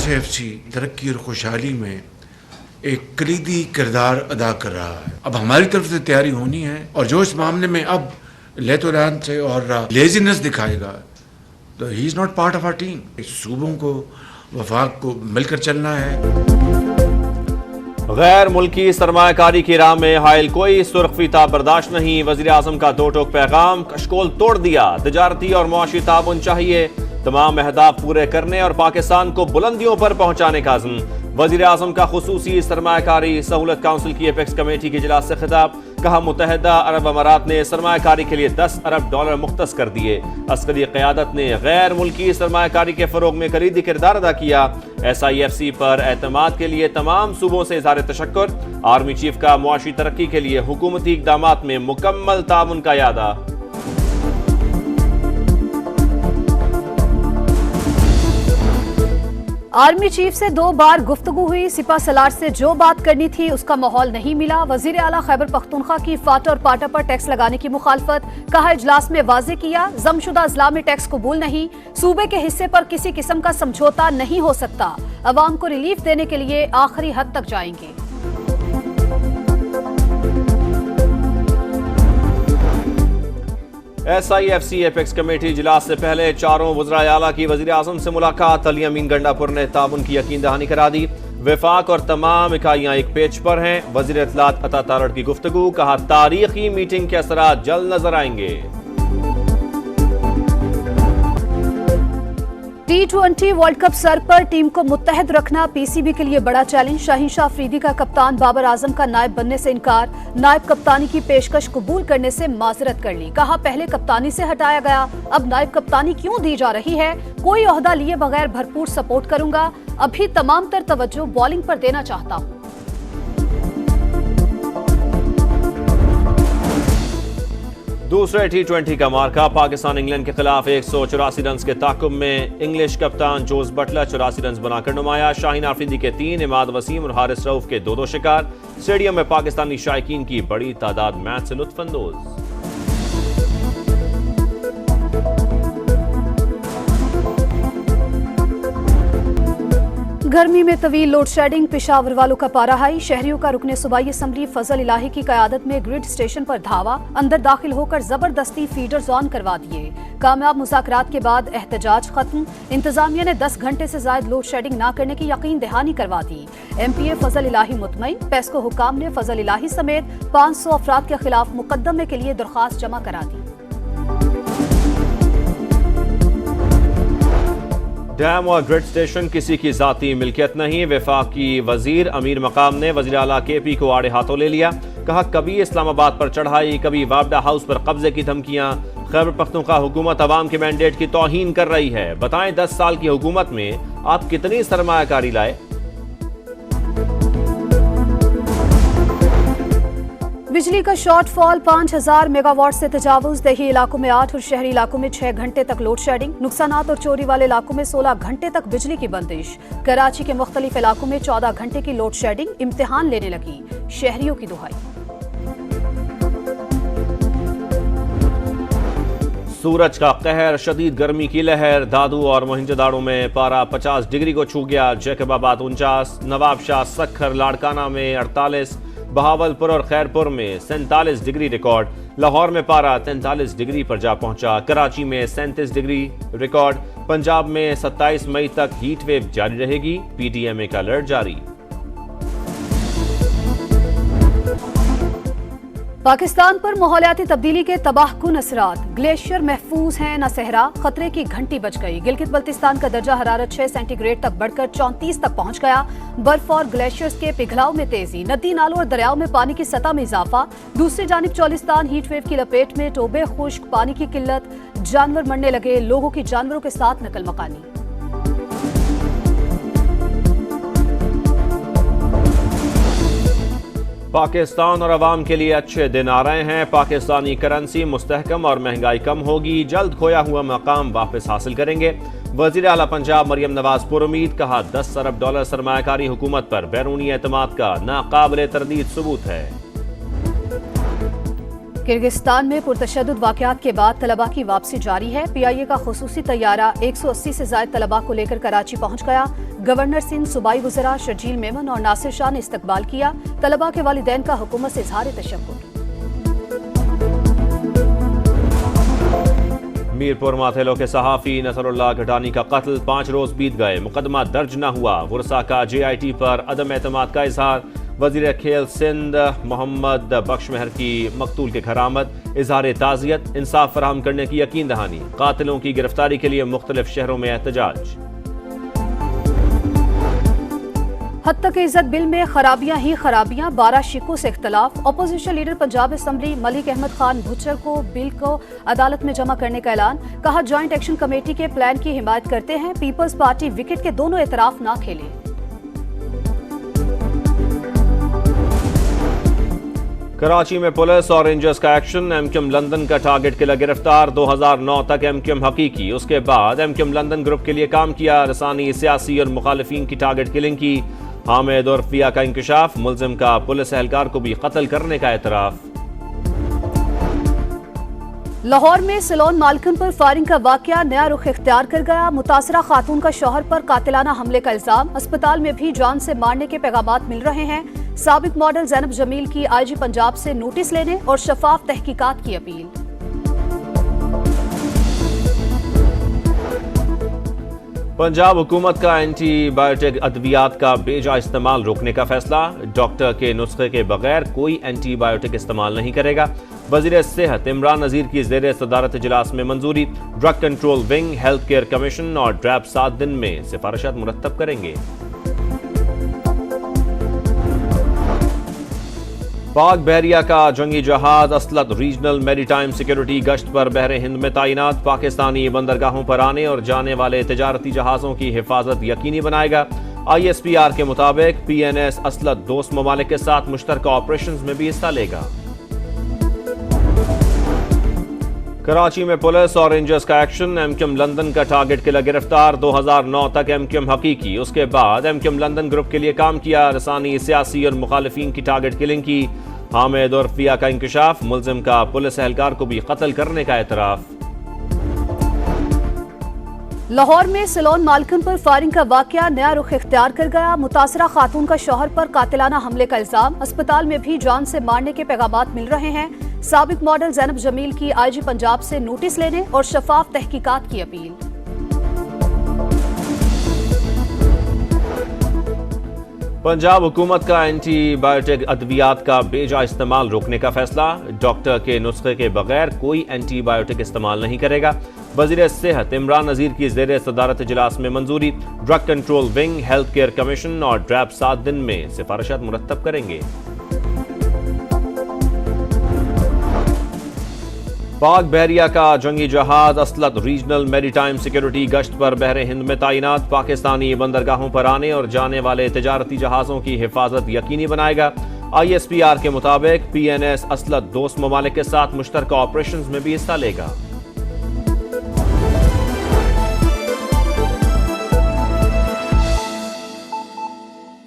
SIFC तरक्की और खुशहाली में एक कलीदी किरदार अदा कर रहा है। अब हमारी तरफ से तैयारी होनी है, और जो इस मामले में अब लेतोलान से और लेजीनेस दिखाएगा तो he is not part of our team. सूबों को, वफाक को मिलकर चलना है। गैर मुल्की सरमायाकारी की राह में हायल कोई सुर्ख फीता बर्दाश्त नहीं। वज़ीर आज़म का दो टोक पैगाम कशकोल तोड़ दिया। तिजारती और मुआशी ताउन चाहिए, तमाम अहदाफ पूरे करने और पाकिस्तान को बुलंदियों पर पहुंचाने का अज़्म। वज़ीर आज़म का खुसूसी सरमायाकारी सहूलत काउंसिल की एपेक्स कमेटी के इजलास से खिताब। कहा मुत्तहिदा अरब अमारात ने सरमायाकारी के लिए $10 अरब मुख्तस कर दिए। अस्करी क़यादत ने गैर मुल्की सरमायाकारी के फ़रोग में कलीदी किरदार अदा किया। SIFC पर एतमाद के लिए तमाम सूबों से इज़हार तशक्कुर। आर्मी चीफ का मुआशी तरक्की के लिए हुकूमती इक़दामात में मुकम्मल ताउन का यादा। आर्मी चीफ से 2 बार गुफ्तगू हुई। सिपा सलार से जो बात करनी थी उसका माहौल नहीं मिला। वजीर आला खैबर पख्तूनख्वा की फाटा और पाटा पर टैक्स लगाने की मुखालफत। कहा इजलास में वाजे किया जमशुदा अजला में टैक्स कबूल नहीं। सूबे के हिस्से पर किसी किस्म का समझौता नहीं हो सकता। अवाम को रिलीफ देने के लिए आखिरी हद तक जाएंगे। SIFC एपेक्स कमेटी इजलास से पहले चारों वज़राए आला की वज़ीर आज़म से मुलाकात। अली अमीन गंडापुर ने ताउन की यकीन दहानी करा दी। वफाक और तमाम इकाइयां एक पेज पर हैं। वज़ीर इत्तलात अता तारड़ की गुफ्तगू। कहा तारीखी मीटिंग के असरात जल्द नजर आएंगे। T20 वर्ल्ड कप सर पर टीम को मुत्तहद रखना PCB के लिए बड़ा चैलेंज। शाहीन शाह अफरीदी का कप्तान बाबर आजम का नायब बनने से इनकार। नायब कप्तानी की पेशकश कबूल करने से माजरत कर ली। कहा पहले कप्तानी से हटाया गया, अब नायब कप्तानी क्यों दी जा रही है। कोई ओहदा लिए बगैर भरपूर सपोर्ट करूंगा। अभी तमाम तर तवज्जो बॉलिंग पर देना चाहता हूं। दूसरे T20 का मार्का पाकिस्तान इंग्लैंड के खिलाफ 184 रन के ताकुब में। इंग्लिश कप्तान जोस बटलर 84 रन बनाकर नुमाया। शाहीन आफरीदी के 3, इमाद वसीम और हारिस रऊफ के 2 शिकार। स्टेडियम में पाकिस्तानी शायकीन की बड़ी तादाद मैच से लुत्फानंदोज। गर्मी में तवील लोड शेडिंग, पेशावर वालों का पारा हाई। शहरियों का रुकने सूबाई असम्बली फजल इलाही की क़यादत में ग्रिड स्टेशन पर धावा। अंदर दाखिल होकर जबरदस्ती फीडर्स ऑन करवा दिए। कामयाब मुज़ाकरात के बाद एहतजाज खत्म। इंतजामिया ने 10 घंटे से ज्यादा लोड शेडिंग न करने की यकीन दहानी करवा दी। MPA फजल इलाही मुतमईन। पेस्को हुकाम ने फजल इलाही समेत 500 अफराद के खिलाफ मुकदमे के लिए दरख्वास्त जमा करा दी। डैम और ग्रिड स्टेशन किसी की जाती मिल्कियत नहीं। वफाकी वजीर अमीर मकाम ने वजीर आला KP को आड़े हाथों ले लिया। कहा कभी इस्लामाबाद पर चढ़ाई, कभी वापडा हाउस पर कब्जे की धमकियां। खैबर पख्तूनख्वा हुकूमत अवाम के मैंडेट की तौहीन कर रही है। बताएं 10 साल की हुकूमत में आप कितनी सरमायाकारी लाए। बिजली का शॉर्टफॉल 5000 मेगावाट से तजावुज। देही इलाकों में 8 और शहरी इलाकों में 6 घंटे तक लोड शेडिंग। नुकसानात और चोरी वाले इलाकों में 16 घंटे तक बिजली की बंदिश। कराची के मुख्तलिफ इलाकों में 14 घंटे की लोड शेडिंग। इम्तिहान लेने लगी शहरियों की दुहाई। सूरज का कहर, शदीद गर्मी की लहर। दादू और मोहिंजोदाड़ो में पारा 50 डिग्री को छू गया। जैकबाबाद 49, नवाबशाह, सखर, लाड़काना में 48, बहावलपुर और खैरपुर में 47 डिग्री रिकॉर्ड। लाहौर में पारा 43 डिग्री पर जा पहुंचा। कराची में 37 डिग्री रिकॉर्ड। पंजाब में 27 मई तक हीट वेव जारी रहेगी। PTMA का अलर्ट जारी। पाकिस्तान पर माहौलियाती तब्दीली के तबाहकुन असरात। ग्लेशियर महफूज हैं न सहरा, खतरे की घंटी बज गई। गिलगित बल्तिस्तान का दर्जा हरारत 6 सेंटीग्रेड तक बढ़कर 34 तक पहुंच गया। बर्फ और ग्लेशियर्स के पिघलाव में तेजी। नदी नालों और दरियाओं में पानी की सतह में इजाफा। दूसरी जानिब चौलिस्तान हीट वेव की लपेट में। टोबे खुश्क, पानी की किल्लत, जानवर मरने लगे। लोगों की जानवरों के साथ नकल मकानी। पाकिस्तान और अवाम के लिए अच्छे दिन आ रहे हैं। पाकिस्तानी करेंसी मुस्तहकम और महंगाई कम होगी। जल्द खोया हुआ मकाम वापस हासिल करेंगे। वजीर आला पंजाब मरियम नवाज पुरुमीद। कहा $10 अरब सरमायाकारी हुकूमत पर बैरूनी एतमाद का नाकाबिले तरदीद सबूत है। किर्गिस्तान में पुरतशद्दुद वाक़यात के बाद तलबा की वापसी जारी है। PIA का खुसूसी तैयारा 180 से ज़ायद तलबा को लेकर कराची पहुंच गया। गवर्नर सिंध, सूबाई वज़रा शर्जील मेमन और नासिर शाह ने इस्तकबाल किया। तलबा के वालिदैन का हुकूमत से इजहार तशक्कुर। मीरपुर माथेलो के सहाफ़ी नसरुल्लाह गडानी का कत्ल, 5 रोज बीत गए, मुकदमा दर्ज न हुआ। गुरसा का JIT पर अदम एतमाद का इजहार। वज़ीर खेल सिंध मोहम्मद बख्श महर की मकतूल के घर आमद, इजहार ताज़ियत, इंसाफ फराहम करने की यकीन दहानी। कातिलों की गिरफ्तारी के लिए मुख्तलिफ शहरों में एहतजाज। हद तक इज्जत बिल में खराबियां ही खराबियां, 12 शिकों से इख्तलाफ। Opposition leader Punjab assembly Malik Ahmad Khan Bhuchar को बिल को अदालत में जमा करने का ऐलान। कहा, जॉइंट एक्शन कमेटी के प्लान की हिमायत करते हैं। पीपल्स पार्टी विकेट के दोनों एतराफ ना खेले। कराची में पुलिस और रेंजर्स का एक्शन। MQM लंदन का टारगेट किलर गिरफ्तार। 2009 तक MQM हकीकी, उसके बाद MQM लंदन ग्रुप के लिए काम किया। रसानी, सियासी और मुखालिफिन की टारगेट किलिंग की। हामिद और फिया का इंकशाफ। मुलजिम का पुलिस एहलकार को भी कत्ल करने का एतराफ। लाहौर में सैलून मालिकन पर फायरिंग का वाकया नया रुख इख्तियार कर गया। मुतासरा खातून का शौहर पर कातिलाना हमले का इल्जाम। अस्पताल में भी जान से मारने के पैगामात मिल रहे हैं। साबिक मॉडल ज़ैनब जमील की IG पंजाब से नोटिस लेने और शफाफ तहकीकात की अपील। पंजाब हुकूमत का एंटीबायोटिक अद्वियात का बेजा इस्तेमाल रोकने का फैसला। डॉक्टर के नुस्खे के बगैर कोई एंटीबायोटिक इस्तेमाल नहीं करेगा। वज़ीर सेहत इमरान नज़ीर की ज़ेर सदारत इजलास में मंजूरी। Drug control wing, health care commission और ड्रैब 7 दिन में सिफारिशात मुरत्तब करेंगे। पाक बहरिया का जंगी जहाज असलत रीजनल मैरीटाइम सिक्योरिटी गश्त पर बहरे हिंद में तैनात। पाकिस्तानी बंदरगाहों पर आने और जाने वाले तिजारती जहाज़ों की हिफाजत यकीनी बनाएगा। ISPR के मुताबिक PNS असलत दोस्त ममालिक के साथ मुश्तरका ऑपरेशंस में भी हिस्सा लेगा। कराची में पुलिस और रेंजर्स का एक्शन। MQM लंदन का टारगेट किलर गिरफ्तार। 2009 तक MQM हकीकी, उसके बाद MQM लंदन ग्रुप के लिए काम किया। रसानी, सियासी और मुखालिफिन की टारगेट किलिंग की। हामिद और फिया का इंकशाफ। मुलजिम का पुलिस एहलकार को भी कत्ल करने का एतराफ। लाहौर में सैलून मालिकन पर फायरिंग का वाकया नया रुख इख्तियार कर गया। मुतासरा खातून का शौहर पर कातिलाना हमले का इल्जाम। अस्पताल में भी जान से मारने के पैगामात मिल रहे हैं। साबिक मॉडल ज़ैनब जमील की IG पंजाब से नोटिस लेने और शफाफ तहकीकात की अपील। पंजाब हुकूमत का एंटीबायोटिक अद्वियात का बेजा इस्तेमाल रोकने का फैसला। डॉक्टर के नुस्खे के बगैर कोई एंटीबायोटिक इस्तेमाल नहीं करेगा। वज़ीर सेहत इमरान नज़ीर की ज़ेर सदारत इजलास में मंजूरी। Drug control wing, health care commission और ड्रैब 7 दिन में सिफारिशात मुरत्तब करेंगे। पाक बहरिया का जंगी जहाज असलत रीजनल मैरीटाइम सिक्योरिटी गश्त पर बहरे हिंद में तैनात। पाकिस्तानी बंदरगाहों पर आने और जाने वाले तिजारती जहाज़ों की हिफाजत यकीनी बनाएगा। ISPR के मुताबिक PNS असलत दोस्त ममालिक के साथ मुश्तरका ऑपरेशंस में भी हिस्सा लेगा।